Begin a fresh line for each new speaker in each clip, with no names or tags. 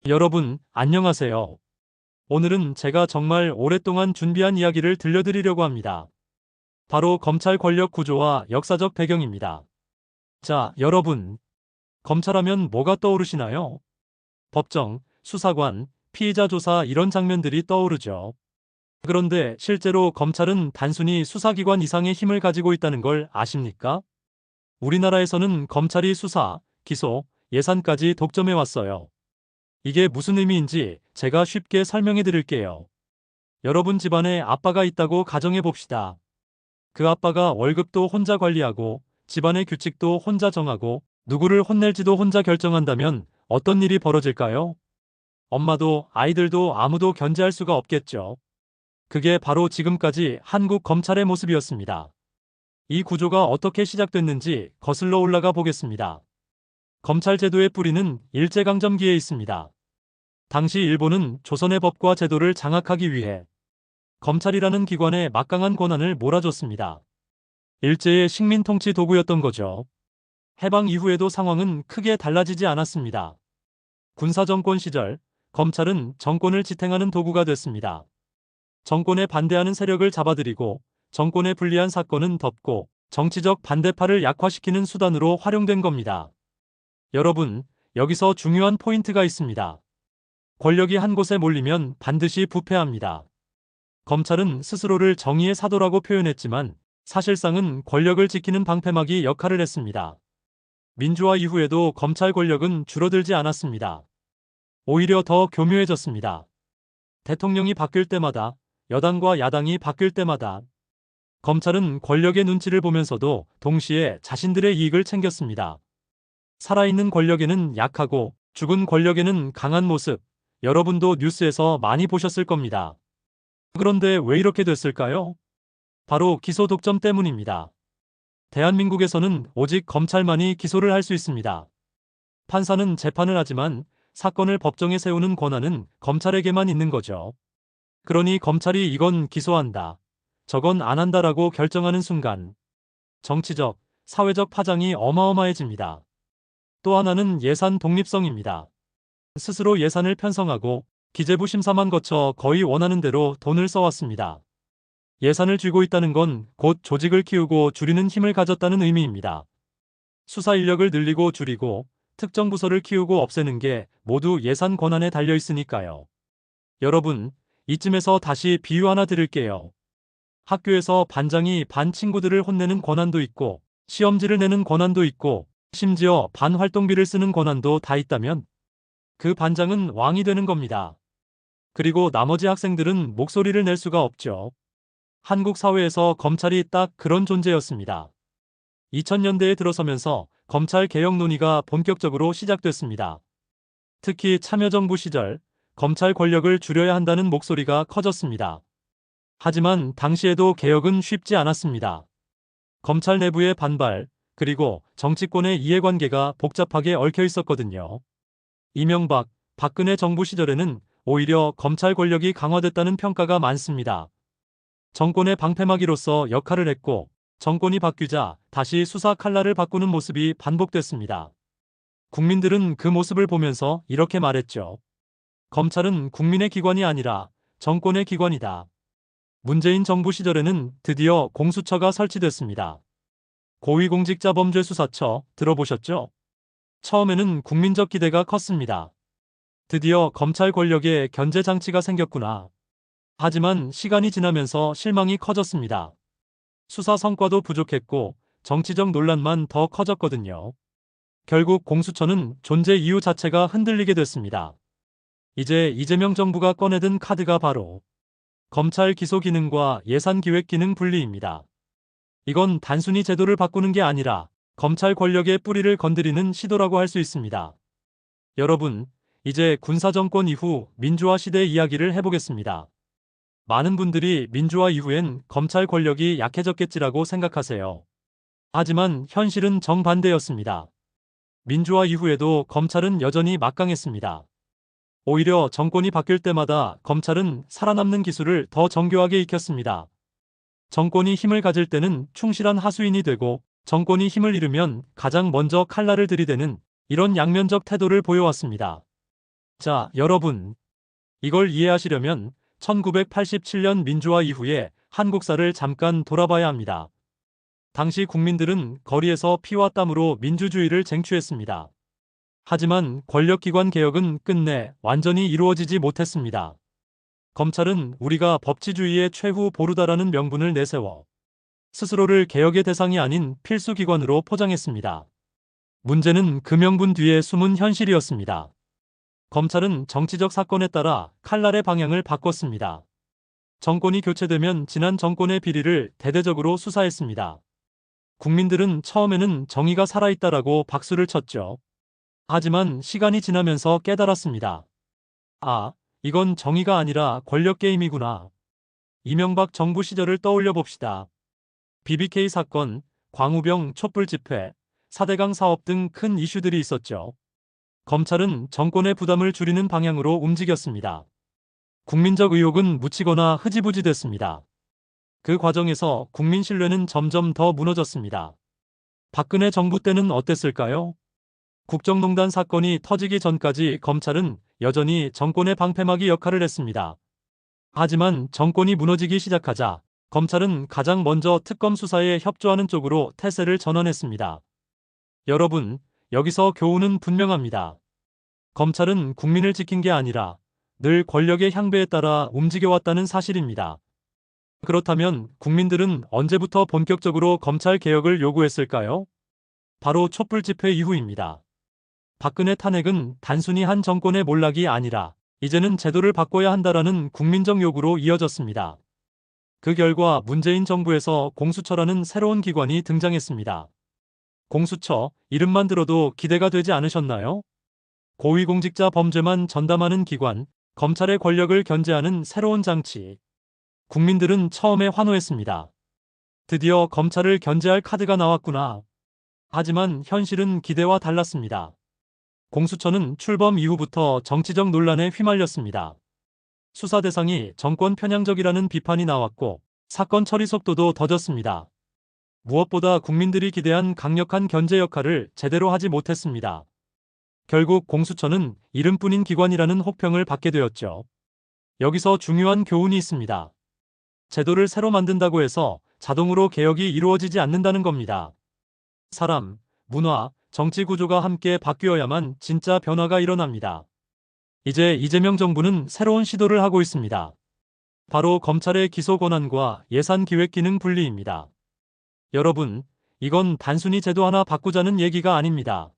여러분, 안녕하세요. 오늘은 제가 정말 오랫동안 준비한 이야기를 들려드리려고 합니다. 바로 검찰 권력 구조와 역사적 배경입니다. 자, 여러분, 검찰하면 뭐가 떠오르시나요? 법정, 수사관, 피의자 조사 이런 장면들이 떠오르죠. 그런데 실제로 검찰은 단순히 수사기관 이상의 힘을 가지고 있다는 걸 아십니까? 우리나라에서는 검찰이 수사, 기소, 예산까지 독점해 왔어요. 이게 무슨 의미인지 제가 쉽게 설명해 드릴게요. 여러분 집안에 아빠가 있다고 가정해 봅시다. 그 아빠가 월급도 혼자 관리하고 집안의 규칙도 혼자 정하고 누구를 혼낼지도 혼자 결정한다면 어떤 일이 벌어질까요? 엄마도 아이들도 아무도 견제할 수가 없겠죠. 그게 바로 지금까지 한국 검찰의 모습이었습니다. 이 구조가 어떻게 시작됐는지 거슬러 올라가 보겠습니다. 검찰 제도의 뿌리는 일제강점기에 있습니다. 당시 일본은 조선의 법과 제도를 장악하기 위해 검찰이라는 기관에 막강한 권한을 몰아줬습니다. 일제의 식민 통치 도구였던 거죠. 해방 이후에도 상황은 크게 달라지지 않았습니다. 군사정권 시절, 검찰은 정권을 지탱하는 도구가 됐습니다. 정권에 반대하는 세력을 잡아들이고 정권에 불리한 사건은 덮고 정치적 반대파를 약화시키는 수단으로 활용된 겁니다. 여러분, 여기서 중요한 포인트가 있습니다. 권력이 한 곳에 몰리면 반드시 부패합니다. 검찰은 스스로를 정의의 사도라고 표현했지만 사실상은 권력을 지키는 방패막이 역할을 했습니다. 민주화 이후에도 검찰 권력은 줄어들지 않았습니다. 오히려 더 교묘해졌습니다. 대통령이 바뀔 때마다, 여당과 야당이 바뀔 때마다 검찰은 권력의 눈치를 보면서도 동시에 자신들의 이익을 챙겼습니다. 살아있는 권력에는 약하고 죽은 권력에는 강한 모습, 여러분도 뉴스에서 많이 보셨을 겁니다. 그런데 왜 이렇게 됐을까요? 바로 기소 독점 때문입니다. 대한민국에서는 오직 검찰만이 기소를 할 수 있습니다. 판사는 재판을 하지만 사건을 법정에 세우는 권한은 검찰에게만 있는 거죠. 그러니 검찰이 이건 기소한다, 저건 안 한다라고 결정하는 순간 정치적, 사회적 파장이 어마어마해집니다. 또 하나는 예산 독립성입니다. 스스로 예산을 편성하고 기재부 심사만 거쳐 거의 원하는 대로 돈을 써왔습니다. 예산을 쥐고 있다는 건 곧 조직을 키우고 줄이는 힘을 가졌다는 의미입니다. 수사 인력을 늘리고 줄이고 특정 부서를 키우고 없애는 게 모두 예산 권한에 달려 있으니까요. 여러분, 이쯤에서 다시 비유 하나 드릴게요. 학교에서 반장이 반 친구들을 혼내는 권한도 있고 시험지를 내는 권한도 있고 심지어 반 활동비를 쓰는 권한도 다 있다면 그 반장은 왕이 되는 겁니다. 그리고 나머지 학생들은 목소리를 낼 수가 없죠. 한국 사회에서 검찰이 딱 그런 존재였습니다. 2000년대에 들어서면서 검찰 개혁 논의가 본격적으로 시작됐습니다. 특히 참여정부 시절 검찰 권력을 줄여야 한다는 목소리가 커졌습니다. 하지만 당시에도 개혁은 쉽지 않았습니다. 검찰 내부의 반발, 그리고 정치권의 이해관계가 복잡하게 얽혀 있었거든요. 이명박, 박근혜 정부 시절에는 오히려 검찰 권력이 강화됐다는 평가가 많습니다. 정권의 방패막이로서 역할을 했고 정권이 바뀌자 다시 수사 칼날을 바꾸는 모습이 반복됐습니다. 국민들은 그 모습을 보면서 이렇게 말했죠. 검찰은 국민의 기관이 아니라 정권의 기관이다. 문재인 정부 시절에는 드디어 공수처가 설치됐습니다. 고위공직자범죄수사처 들어보셨죠? 처음에는 국민적 기대가 컸습니다. 드디어 검찰 권력에 견제 장치가 생겼구나. 하지만 시간이 지나면서 실망이 커졌습니다. 수사 성과도 부족했고 정치적 논란만 더 커졌거든요. 결국 공수처는 존재 이유 자체가 흔들리게 됐습니다. 이제 이재명 정부가 꺼내든 카드가 바로 검찰 기소 기능과 예산 기획 기능 분리입니다. 이건 단순히 제도를 바꾸는 게 아니라 검찰 권력의 뿌리를 건드리는 시도라고 할 수 있습니다. 여러분, 이제 군사정권 이후 민주화 시대의 이야기를 해보겠습니다. 많은 분들이 민주화 이후엔 검찰 권력이 약해졌겠지라고 생각하세요. 하지만 현실은 정반대였습니다. 민주화 이후에도 검찰은 여전히 막강했습니다. 오히려 정권이 바뀔 때마다 검찰은 살아남는 기술을 더 정교하게 익혔습니다. 정권이 힘을 가질 때는 충실한 하수인이 되고 정권이 힘을 잃으면 가장 먼저 칼날을 들이대는 이런 양면적 태도를 보여왔습니다. 자, 여러분, 이걸 이해하시려면 1987년 민주화 이후에 한국사를 잠깐 돌아봐야 합니다. 당시 국민들은 거리에서 피와 땀으로 민주주의를 쟁취했습니다. 하지만 권력기관 개혁은 끝내 완전히 이루어지지 못했습니다. 검찰은 우리가 법치주의의 최후 보루다라는 명분을 내세워 스스로를 개혁의 대상이 아닌 필수 기관으로 포장했습니다. 문제는 그 명분 뒤에 숨은 현실이었습니다. 검찰은 정치적 사건에 따라 칼날의 방향을 바꿨습니다. 정권이 교체되면 지난 정권의 비리를 대대적으로 수사했습니다. 국민들은 처음에는 정의가 살아있다라고 박수를 쳤죠. 하지만 시간이 지나면서 깨달았습니다. 아, 이건 정의가 아니라 권력 게임이구나. 이명박 정부 시절을 떠올려 봅시다. BBK 사건, 광우병 촛불 집회, 4대강 사업 등 큰 이슈들이 있었죠. 검찰은 정권의 부담을 줄이는 방향으로 움직였습니다. 국민적 의혹은 묻히거나 흐지부지 됐습니다. 그 과정에서 국민 신뢰는 점점 더 무너졌습니다. 박근혜 정부 때는 어땠을까요? 국정농단 사건이 터지기 전까지 검찰은 여전히 정권의 방패막이 역할을 했습니다. 하지만 정권이 무너지기 시작하자 검찰은 가장 먼저 특검 수사에 협조하는 쪽으로 태세를 전환했습니다. 여러분, 여기서 교훈은 분명합니다. 검찰은 국민을 지킨 게 아니라 늘 권력의 향배에 따라 움직여왔다는 사실입니다. 그렇다면 국민들은 언제부터 본격적으로 검찰 개혁을 요구했을까요? 바로 촛불 집회 이후입니다. 박근혜 탄핵은 단순히 한 정권의 몰락이 아니라 이제는 제도를 바꿔야 한다라는 국민적 요구로 이어졌습니다. 그 결과 문재인 정부에서 공수처라는 새로운 기관이 등장했습니다. 공수처, 이름만 들어도 기대가 되지 않으셨나요? 고위공직자 범죄만 전담하는 기관, 검찰의 권력을 견제하는 새로운 장치. 국민들은 처음에 환호했습니다. 드디어 검찰을 견제할 카드가 나왔구나. 하지만 현실은 기대와 달랐습니다. 공수처는 출범 이후부터 정치적 논란에 휘말렸습니다. 수사 대상이 정권 편향적이라는 비판이 나왔고 사건 처리 속도도 더뎠습니다. 무엇보다 국민들이 기대한 강력한 견제 역할을 제대로 하지 못했습니다. 결국 공수처는 이름뿐인 기관이라는 혹평을 받게 되었죠. 여기서 중요한 교훈이 있습니다. 제도를 새로 만든다고 해서 자동으로 개혁이 이루어지지 않는다는 겁니다. 사람, 문화, 정치 구조가 함께 바뀌어야만 진짜 변화가 일어납니다. 이제 이재명 정부는 새로운 시도를 하고 있습니다. 바로 검찰의 기소 권한과 예산 기획 기능 분리입니다. 여러분, 이건 단순히 제도 하나 바꾸자는 얘기가 아닙니다.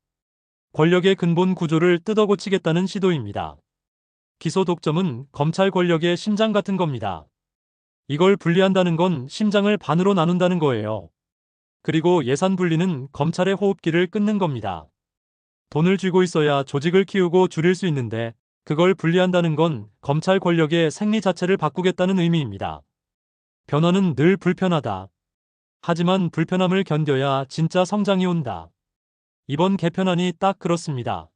권력의 근본 구조를 뜯어고치겠다는 시도입니다. 기소 독점은 검찰 권력의 심장 같은 겁니다. 이걸 분리한다는 건 심장을 반으로 나눈다는 거예요. 그리고 예산 분리는 검찰의 호흡기를 끊는 겁니다. 돈을 쥐고 있어야 조직을 키우고 줄일 수 있는데 그걸 분리한다는 건 검찰 권력의 생리 자체를 바꾸겠다는 의미입니다. 변화는 늘 불편하다. 하지만 불편함을 견뎌야 진짜 성장이 온다. 이번 개편안이 딱 그렇습니다.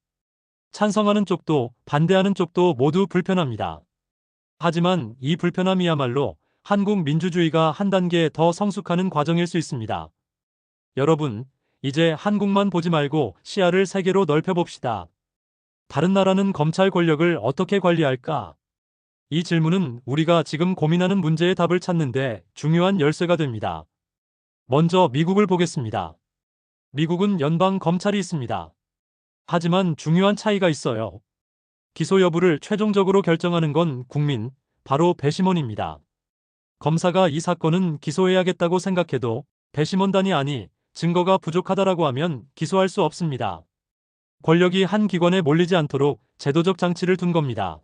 찬성하는 쪽도 반대하는 쪽도 모두 불편합니다. 하지만 이 불편함이야말로 한국 민주주의가 한 단계 더 성숙하는 과정일 수 있습니다. 여러분, 이제 한국만 보지 말고 시야를 세계로 넓혀봅시다. 다른 나라는 검찰 권력을 어떻게 관리할까? 이 질문은 우리가 지금 고민하는 문제의 답을 찾는데 중요한 열쇠가 됩니다. 먼저 미국을 보겠습니다. 미국은 연방 검찰이 있습니다. 하지만 중요한 차이가 있어요. 기소 여부를 최종적으로 결정하는 건 국민, 바로 배심원입니다. 검사가 이 사건은 기소해야겠다고 생각해도 배심원단이 아니 증거가 부족하다라고 하면 기소할 수 없습니다. 권력이 한 기관에 몰리지 않도록 제도적 장치를 둔 겁니다.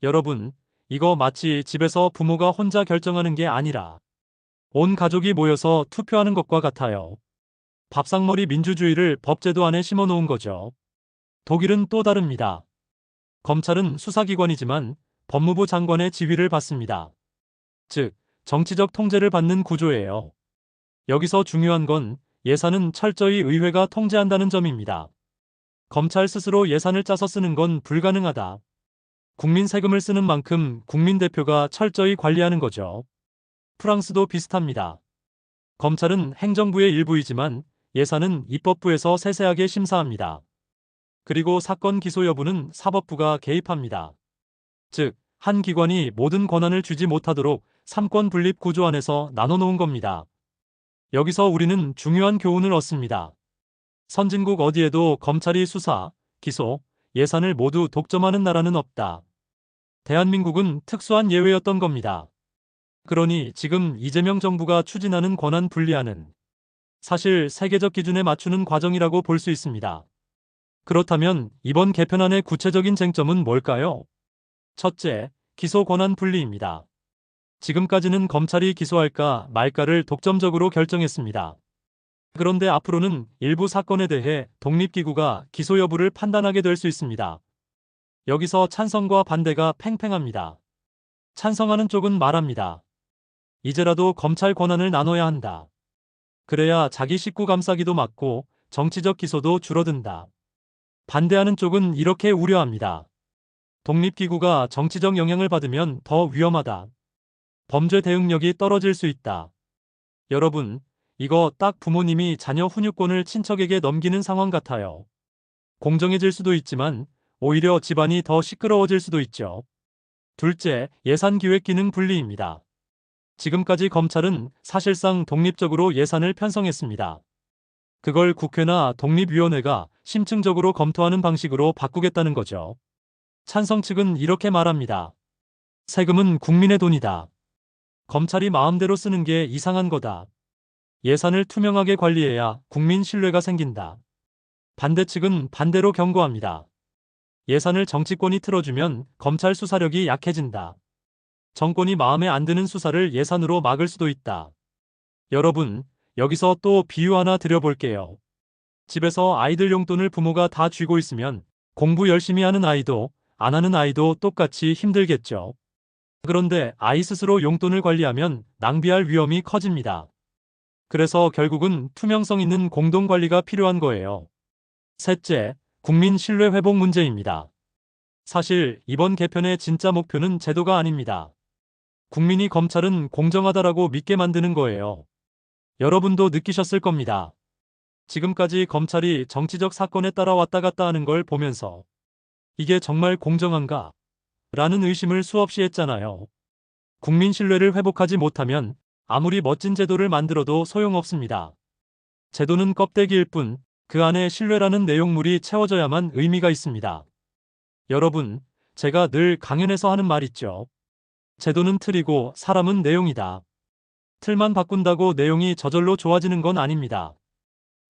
여러분, 이거 마치 집에서 부모가 혼자 결정하는 게 아니라 온 가족이 모여서 투표하는 것과 같아요. 밥상머리 민주주의를 법제도 안에 심어놓은 거죠. 독일은 또 다릅니다. 검찰은 수사기관이지만 법무부 장관의 지휘를 받습니다. 즉, 정치적 통제를 받는 구조예요. 여기서 중요한 건 예산은 철저히 의회가 통제한다는 점입니다. 검찰 스스로 예산을 짜서 쓰는 건 불가능하다. 국민 세금을 쓰는 만큼 국민 대표가 철저히 관리하는 거죠. 프랑스도 비슷합니다. 검찰은 행정부의 일부이지만 예산은 입법부에서 세세하게 심사합니다. 그리고 사건 기소 여부는 사법부가 개입합니다. 즉, 한 기관이 모든 권한을 쥐지 못하도록 삼권 분립 구조 안에서 나눠놓은 겁니다. 여기서 우리는 중요한 교훈을 얻습니다. 선진국 어디에도 검찰이 수사, 기소, 예산을 모두 독점하는 나라는 없다. 대한민국은 특수한 예외였던 겁니다. 그러니 지금 이재명 정부가 추진하는 권한 분리안은 사실 세계적 기준에 맞추는 과정이라고 볼 수 있습니다. 그렇다면 이번 개편안의 구체적인 쟁점은 뭘까요? 첫째, 기소 권한 분리입니다. 지금까지는 검찰이 기소할까 말까를 독점적으로 결정했습니다. 그런데 앞으로는 일부 사건에 대해 독립기구가 기소 여부를 판단하게 될 수 있습니다. 여기서 찬성과 반대가 팽팽합니다. 찬성하는 쪽은 말합니다. 이제라도 검찰 권한을 나눠야 한다. 그래야 자기 식구 감싸기도 막고 정치적 기소도 줄어든다. 반대하는 쪽은 이렇게 우려합니다. 독립기구가 정치적 영향을 받으면 더 위험하다. 범죄 대응력이 떨어질 수 있다. 여러분, 이거 딱 부모님이 자녀 훈육권을 친척에게 넘기는 상황 같아요. 공정해질 수도 있지만 오히려 집안이 더 시끄러워질 수도 있죠. 둘째, 예산기획기능 분리입니다. 지금까지 검찰은 사실상 독립적으로 예산을 편성했습니다. 그걸 국회나 독립위원회가 심층적으로 검토하는 방식으로 바꾸겠다는 거죠. 찬성 측은 이렇게 말합니다. 세금은 국민의 돈이다. 검찰이 마음대로 쓰는 게 이상한 거다. 예산을 투명하게 관리해야 국민 신뢰가 생긴다. 반대 측은 반대로 경고합니다. 예산을 정치권이 틀어주면 검찰 수사력이 약해진다. 정권이 마음에 안 드는 수사를 예산으로 막을 수도 있다. 여러분, 여기서 또 비유 하나 드려볼게요. 집에서 아이들 용돈을 부모가 다 쥐고 있으면 공부 열심히 하는 아이도 안 하는 아이도 똑같이 힘들겠죠. 그런데 아이 스스로 용돈을 관리하면 낭비할 위험이 커집니다. 그래서 결국은 투명성 있는 공동관리가 필요한 거예요. 셋째, 국민 신뢰 회복 문제입니다. 사실 이번 개편의 진짜 목표는 제도가 아닙니다. 국민이 검찰은 공정하다라고 믿게 만드는 거예요. 여러분도 느끼셨을 겁니다. 지금까지 검찰이 정치적 사건에 따라 왔다 갔다 하는 걸 보면서 이게 정말 공정한가? 라는 의심을 수없이 했잖아요. 국민 신뢰를 회복하지 못하면 아무리 멋진 제도를 만들어도 소용없습니다. 제도는 껍데기일 뿐 그 안에 신뢰라는 내용물이 채워져야만 의미가 있습니다. 여러분, 제가 늘 강연에서 하는 말 있죠. 제도는 틀이고 사람은 내용이다. 틀만 바꾼다고 내용이 저절로 좋아지는 건 아닙니다.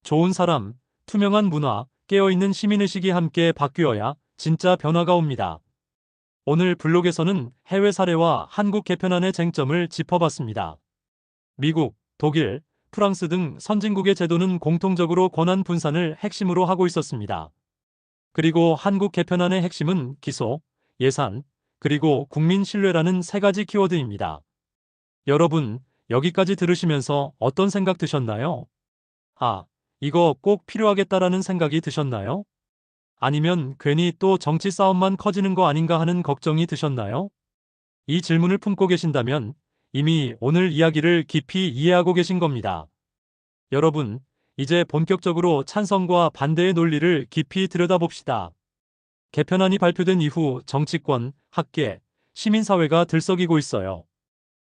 좋은 사람, 투명한 문화, 깨어있는 시민의식이 함께 바뀌어야 진짜 변화가 옵니다. 오늘 블록에서는 해외 사례와 한국 개편안의 쟁점을 짚어봤습니다. 미국, 독일, 프랑스 등 선진국의 제도는 공통적으로 권한 분산을 핵심으로 하고 있었습니다. 그리고 한국 개편안의 핵심은 기소, 예산, 그리고 국민 신뢰라는 세 가지 키워드입니다. 여러분, 여기까지 들으시면서 어떤 생각 드셨나요? 아, 이거 꼭 필요하겠다라는 생각이 드셨나요? 아니면 괜히 또 정치 싸움만 커지는 거 아닌가 하는 걱정이 드셨나요? 이 질문을 품고 계신다면 이미 오늘 이야기를 깊이 이해하고 계신 겁니다. 여러분, 이제 본격적으로 찬성과 반대의 논리를 깊이 들여다봅시다. 개편안이 발표된 이후 정치권, 학계, 시민사회가 들썩이고 있어요.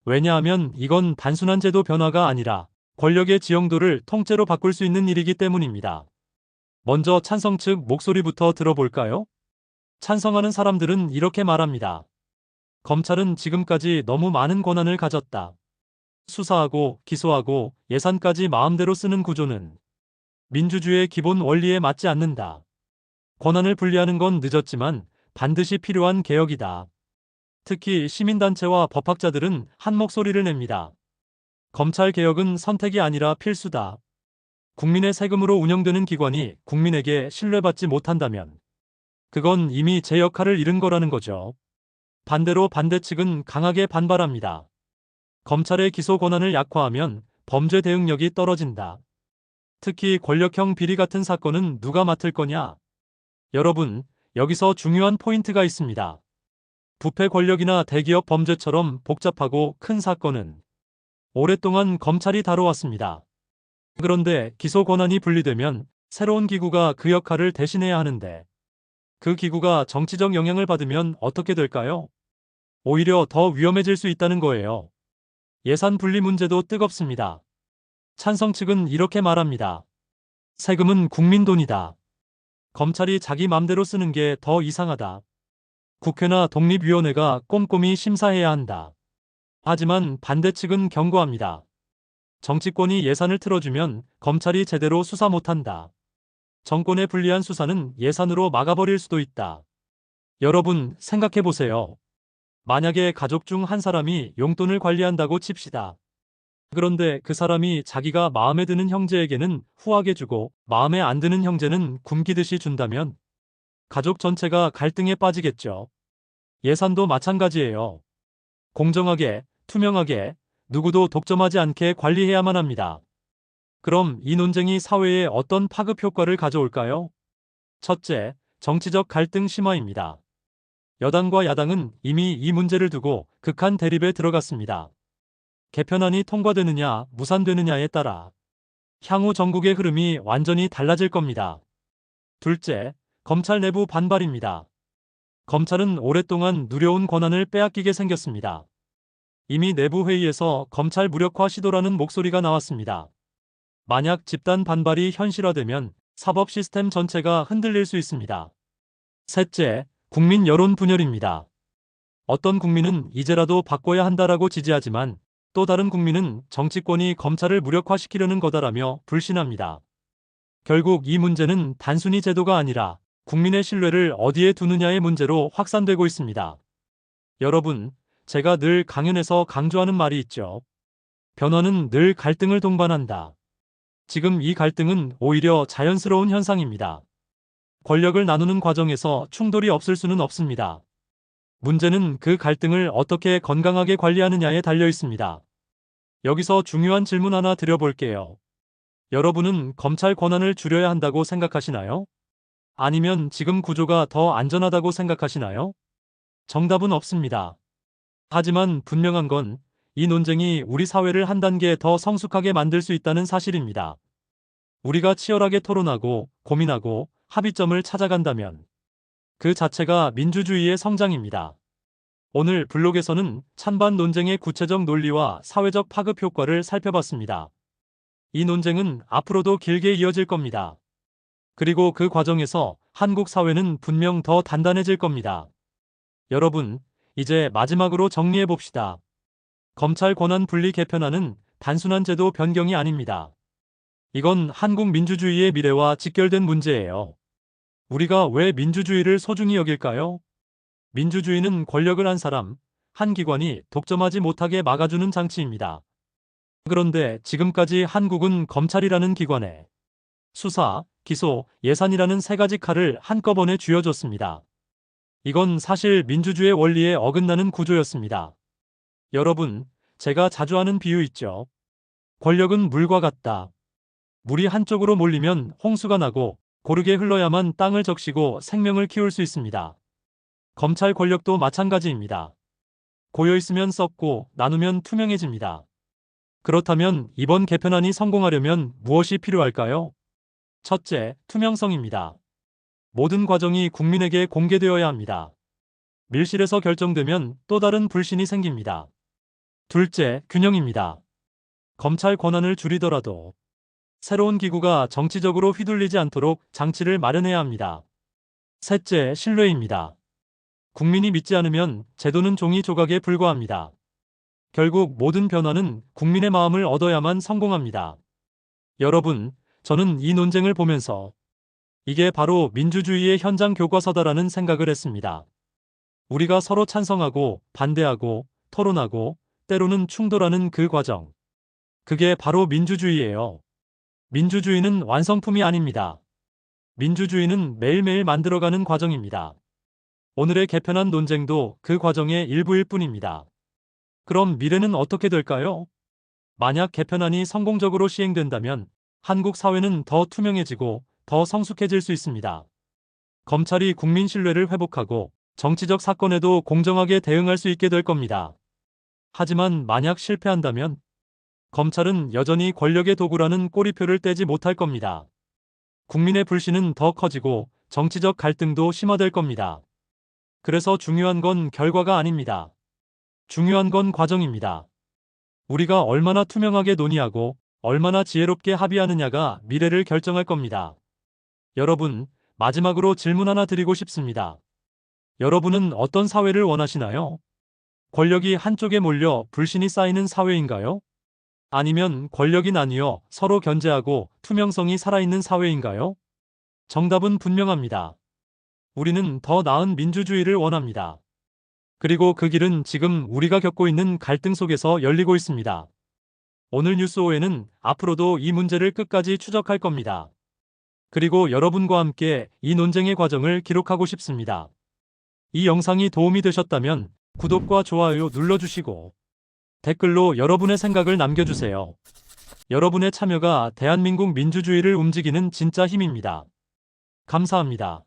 왜냐하면 이건 단순한 제도 변화가 아니라 권력의 지형도를 통째로 바꿀 수 있는 일이기 때문입니다. 먼저 찬성 측 목소리부터 들어볼까요? 찬성하는 사람들은 이렇게 말합니다. 검찰은 지금까지 너무 많은 권한을 가졌다. 수사하고 기소하고 예산까지 마음대로 쓰는 구조는 민주주의의 기본 원리에 맞지 않는다. 권한을 분리하는 건 늦었지만 반드시 필요한 개혁이다. 특히 시민단체와 법학자들은 한 목소리를 냅니다. 검찰 개혁은 선택이 아니라 필수다. 국민의 세금으로 운영되는 기관이 국민에게 신뢰받지 못한다면 그건 이미 제 역할을 잃은 거라는 거죠. 반대로 반대 측은 강하게 반발합니다. 검찰의 기소 권한을 약화하면 범죄 대응력이 떨어진다. 특히 권력형 비리 같은 사건은 누가 맡을 거냐? 여러분, 여기서 중요한 포인트가 있습니다. 부패 권력이나 대기업 범죄처럼 복잡하고 큰 사건은 오랫동안 검찰이 다뤄왔습니다. 그런데 기소 권한이 분리되면 새로운 기구가 그 역할을 대신해야 하는데 그 기구가 정치적 영향을 받으면 어떻게 될까요? 오히려 더 위험해질 수 있다는 거예요. 예산 분리 문제도 뜨겁습니다. 찬성 측은 이렇게 말합니다. 세금은 국민 돈이다. 검찰이 자기 맘대로 쓰는 게 더 이상하다. 국회나 독립위원회가 꼼꼼히 심사해야 한다. 하지만 반대 측은 경고합니다. 정치권이 예산을 틀어주면 검찰이 제대로 수사 못한다. 정권에 불리한 수사는 예산으로 막아버릴 수도 있다. 여러분, 생각해보세요. 만약에 가족 중 한 사람이 용돈을 관리한다고 칩시다. 그런데 그 사람이 자기가 마음에 드는 형제에게는 후하게 주고 마음에 안 드는 형제는 굶기듯이 준다면 가족 전체가 갈등에 빠지겠죠. 예산도 마찬가지예요. 공정하게, 투명하게, 누구도 독점하지 않게 관리해야만 합니다. 그럼 이 논쟁이 사회에 어떤 파급 효과를 가져올까요? 첫째, 정치적 갈등 심화입니다. 여당과 야당은 이미 이 문제를 두고 극한 대립에 들어갔습니다. 개편안이 통과되느냐, 무산되느냐에 따라 향후 전국의 흐름이 완전히 달라질 겁니다. 둘째, 검찰 내부 반발입니다. 검찰은 오랫동안 누려온 권한을 빼앗기게 생겼습니다. 이미 내부 회의에서 검찰 무력화 시도라는 목소리가 나왔습니다. 만약 집단 반발이 현실화되면 사법 시스템 전체가 흔들릴 수 있습니다. 셋째, 국민 여론 분열입니다. 어떤 국민은 이제라도 바꿔야 한다라고 지지하지만 또 다른 국민은 정치권이 검찰을 무력화시키려는 거다라며 불신합니다. 결국 이 문제는 단순히 제도가 아니라 국민의 신뢰를 어디에 두느냐의 문제로 확산되고 있습니다. 여러분, 제가 늘 강연에서 강조하는 말이 있죠. 변화는 늘 갈등을 동반한다. 지금 이 갈등은 오히려 자연스러운 현상입니다. 권력을 나누는 과정에서 충돌이 없을 수는 없습니다. 문제는 그 갈등을 어떻게 건강하게 관리하느냐에 달려 있습니다. 여기서 중요한 질문 하나 드려볼게요. 여러분은 검찰 권한을 줄여야 한다고 생각하시나요? 아니면 지금 구조가 더 안전하다고 생각하시나요? 정답은 없습니다. 하지만 분명한 건 이 논쟁이 우리 사회를 한 단계 더 성숙하게 만들 수 있다는 사실입니다. 우리가 치열하게 토론하고 고민하고 합의점을 찾아간다면 그 자체가 민주주의의 성장입니다. 오늘 블록에서는 찬반 논쟁의 구체적 논리와 사회적 파급 효과를 살펴봤습니다. 이 논쟁은 앞으로도 길게 이어질 겁니다. 그리고 그 과정에서 한국 사회는 분명 더 단단해질 겁니다. 여러분, 이제 마지막으로 정리해 봅시다. 검찰 권한 분리 개편안은 단순한 제도 변경이 아닙니다. 이건 한국 민주주의의 미래와 직결된 문제예요. 우리가 왜 민주주의를 소중히 여길까요? 민주주의는 권력을 한 사람, 한 기관이 독점하지 못하게 막아주는 장치입니다. 그런데 지금까지 한국은 검찰이라는 기관에 수사, 기소, 예산이라는 세 가지 칼을 한꺼번에 쥐어줬습니다. 이건 사실 민주주의 원리에 어긋나는 구조였습니다. 여러분, 제가 자주 하는 비유 있죠. 권력은 물과 같다. 물이 한쪽으로 몰리면 홍수가 나고 고르게 흘러야만 땅을 적시고 생명을 키울 수 있습니다. 검찰 권력도 마찬가지입니다. 고여있으면 썩고 나누면 투명해집니다. 그렇다면 이번 개편안이 성공하려면 무엇이 필요할까요? 첫째, 투명성입니다. 모든 과정이 국민에게 공개되어야 합니다. 밀실에서 결정되면 또 다른 불신이 생깁니다. 둘째, 균형입니다. 검찰 권한을 줄이더라도 새로운 기구가 정치적으로 휘둘리지 않도록 장치를 마련해야 합니다. 셋째, 신뢰입니다. 국민이 믿지 않으면 제도는 종이 조각에 불과합니다. 결국 모든 변화는 국민의 마음을 얻어야만 성공합니다. 여러분, 저는 이 논쟁을 보면서 이게 바로 민주주의의 현장 교과서다라는 생각을 했습니다. 우리가 서로 찬성하고 반대하고 토론하고 때로는 충돌하는 그 과정. 그게 바로 민주주의예요. 민주주의는 완성품이 아닙니다. 민주주의는 매일매일 만들어가는 과정입니다. 오늘의 개편안 논쟁도 그 과정의 일부일 뿐입니다. 그럼 미래는 어떻게 될까요? 만약 개편안이 성공적으로 시행된다면 한국 사회는 더 투명해지고 더 성숙해질 수 있습니다. 검찰이 국민 신뢰를 회복하고 정치적 사건에도 공정하게 대응할 수 있게 될 겁니다. 하지만 만약 실패한다면 검찰은 여전히 권력의 도구라는 꼬리표를 떼지 못할 겁니다. 국민의 불신은 더 커지고 정치적 갈등도 심화될 겁니다. 그래서 중요한 건 결과가 아닙니다. 중요한 건 과정입니다. 우리가 얼마나 투명하게 논의하고 얼마나 지혜롭게 합의하느냐가 미래를 결정할 겁니다. 여러분, 마지막으로 질문 하나 드리고 싶습니다. 여러분은 어떤 사회를 원하시나요? 권력이 한쪽에 몰려 불신이 쌓이는 사회인가요? 아니면 권력이 나뉘어 서로 견제하고 투명성이 살아있는 사회인가요? 정답은 분명합니다. 우리는 더 나은 민주주의를 원합니다. 그리고 그 길은 지금 우리가 겪고 있는 갈등 속에서 열리고 있습니다. 오늘 뉴스오에는 앞으로도 이 문제를 끝까지 추적할 겁니다. 그리고 여러분과 함께 이 논쟁의 과정을 기록하고 싶습니다. 이 영상이 도움이 되셨다면 구독과 좋아요 눌러주시고 댓글로 여러분의 생각을 남겨주세요. 여러분의 참여가 대한민국 민주주의를 움직이는 진짜 힘입니다. 감사합니다.